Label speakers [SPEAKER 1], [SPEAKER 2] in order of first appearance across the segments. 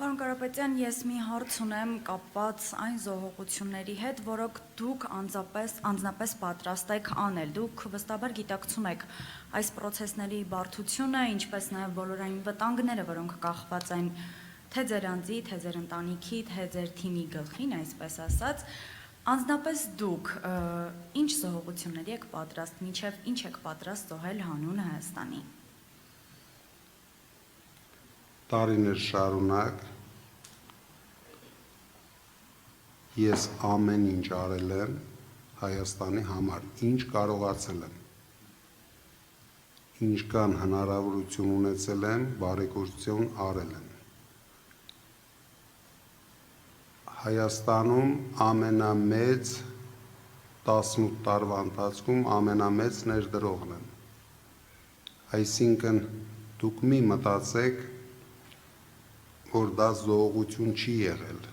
[SPEAKER 1] Պարոն Կարապետյան, ես մի հարց ունեմ կապված այն զոհողությունների հետ, որոնք դուք անձնապես պատրաստ եք անել։ Դուք վստահաբար գիտակցում եք այս պրոցեսների բարդությունը, ինչպես նաև բոլոր այն վտանգները, որոնք կախված են թե ձեր անձի, թե ձեր ընտանիքի, թե ձեր թիմի գլխին, այսպես ասած։ Անձնապես դուք ինչ զոհողությունների եք պատրաստ, մինչև ինչ եք պատրաստ զոհել հանուն Հայաստանի։
[SPEAKER 2] Տարիներ շարունակ ես ամեն ինչ արել եմ Հայաստանի համար, ինչ կարողացել եմ, ինչքան հնարավորություն ունեցել եմ, բարեգործություն արել եմ։ Հայաստանում ամենամեծ 18 տարվա ընթացքում ամենամեծ ներդրողն եմ։ Այսինքն դուք մի մտածեք, որ դա զոհողություն չի եղել,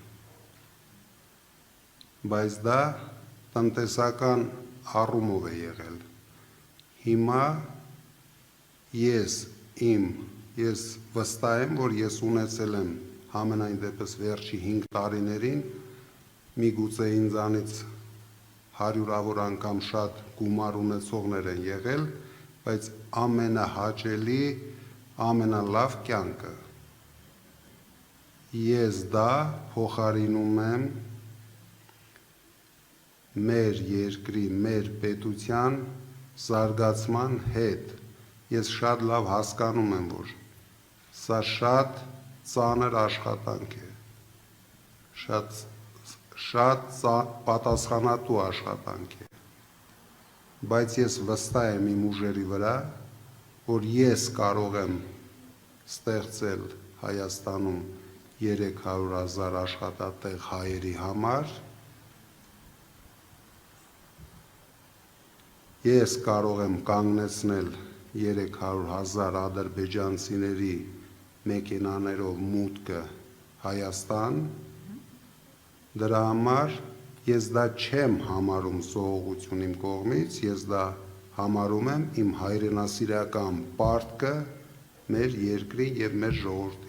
[SPEAKER 2] բայց դա տնտեսական առումով է եղել։ Հիմա ես վստահ եմ, որ ես ունեցել եմ համենայն դեպս վերջի 5 տարիներին, միգուցե ինձանից հարյուրավոր անգամ շատ գումար ունեցողներ են եղել, բայց ամենահաճելի, ամենալավ կյանքը։ Ես դա փոխարինում եմ մեր երկրի, մեր պետության զարգացման հետ։ Ես շատ լավ հասկանում եմ, որ սա շատ ծանր աշխատանք է, շատ պատասխանատու աշխատանք է, բայց ես վստահ եմ իմ ուժերի վրա, որ ես կարող եմ ստեղծել Հայաստանում 300,000 աշխատատեղ հայերի համար, ես կարող եմ կանգնեցնել 300,000 ադրբեջանցիների մեքենաներով մուտքը Հայաստան, դրա համար ես դա չեմ համարում զոհողություն իմ կողմից, ես դա համարում եմ իմ հայրենասիրական պարտքը մեր երկրի և մեր ժողովրդի։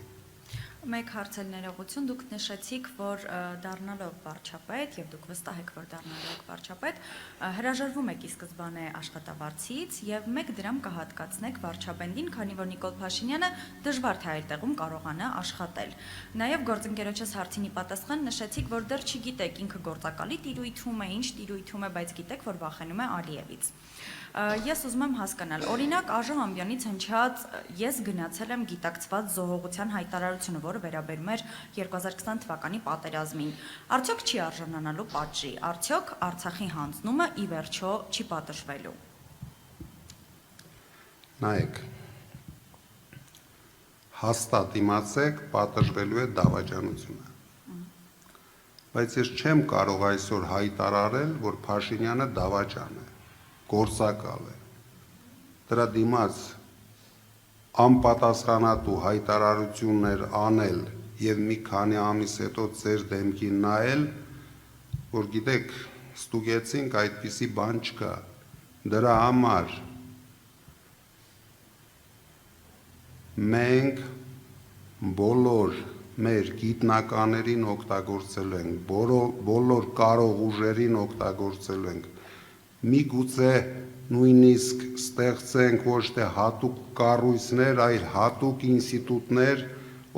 [SPEAKER 1] Մեկ հարց էլ ներողություն, դուք նշեցիք, որ դառնալով վարչապետ, եւ դուք վստահ եք, որ դառնալով եք վարչապետ, հրաժարվում եք ի սկզբանե աշխատավարձից եւ մեկ դրամ կհատկացնեք վարչապետին, քանի որ Նիկոլ Փաշինյանը դժվար թե այլ տեղում կարողանա աշխատել։ Նաեւ գործընկերոջս հարցինի պատասխան նշեցիք, որ դեռ չգիտեք ինքը գործակալի տիրույթում է, ինչ տիրույթում է, բայց գիտեք, որ վախենում է Ալիևից։ Ես ուզում եմ հասկանալ, օրինակ Աժ Ամբյանից հնչած ես գնացել եմ գիտակցված զոհողության հայտարարությունը, որը վերաբերում էր 2020 թվականի պատերազմին, արդյոք չի արժանանալու պատժի, արդյոք Արցախի հանձնումը ի վերջո չի պատժվելու։
[SPEAKER 2] Նայեք, հաստատ իմացեք, պատժվելու է դավաճանությունը, բայց ես չեմ կարող այսօր հայտարարել, որ Փաշինյանը դավաճան է, գործակալ է, դրա դիմաց անպատասխանատու հայտարարություններ անել և մի քանի ամիս հետո ձեր դեմքին նայել, որ գիտեք, ստուգեցինք այդպիսի բան չկա, դրա համար մենք բոլոր մեր գիտնականերին օգտագործելու ենք, բոլոր կարող ուժերին օգտագործելու ենք, միգուցե նույնիսկ ստեղծենք ոչ թե հատուկ կառույցներ, այլ հատուկ ինստիտուտներ,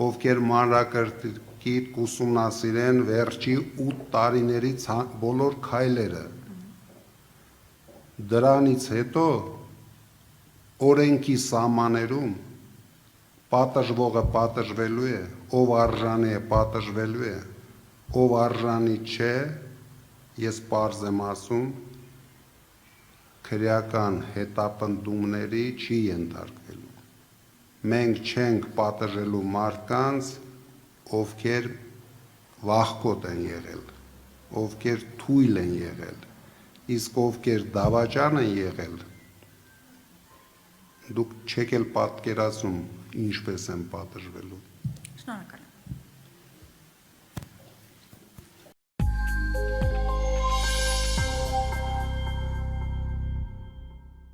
[SPEAKER 2] ովքեր մանրակրկիտ կուսումնասիրեն վերջի 8 տարիների բոլոր քայլերը։ Դրանից հետո օրենքի սահմաններում պատժվողը պատժվելու է, ով արժանի է պատժվելու է, ով արժանի չէ, ես պարզ եմ ասում, քրեական հետապնդումների չի ենթարկվելու։ Մենք չենք պատժելու մարդկանց, ովքեր վախկոտ են եղել, ովքեր թույլ են եղել, իսկ ովքեր դավաճան են եղել, դուք չեք էլ պատկերացնում ինչպես են պատժվելու։
[SPEAKER 1] Շնորհակալ եմ։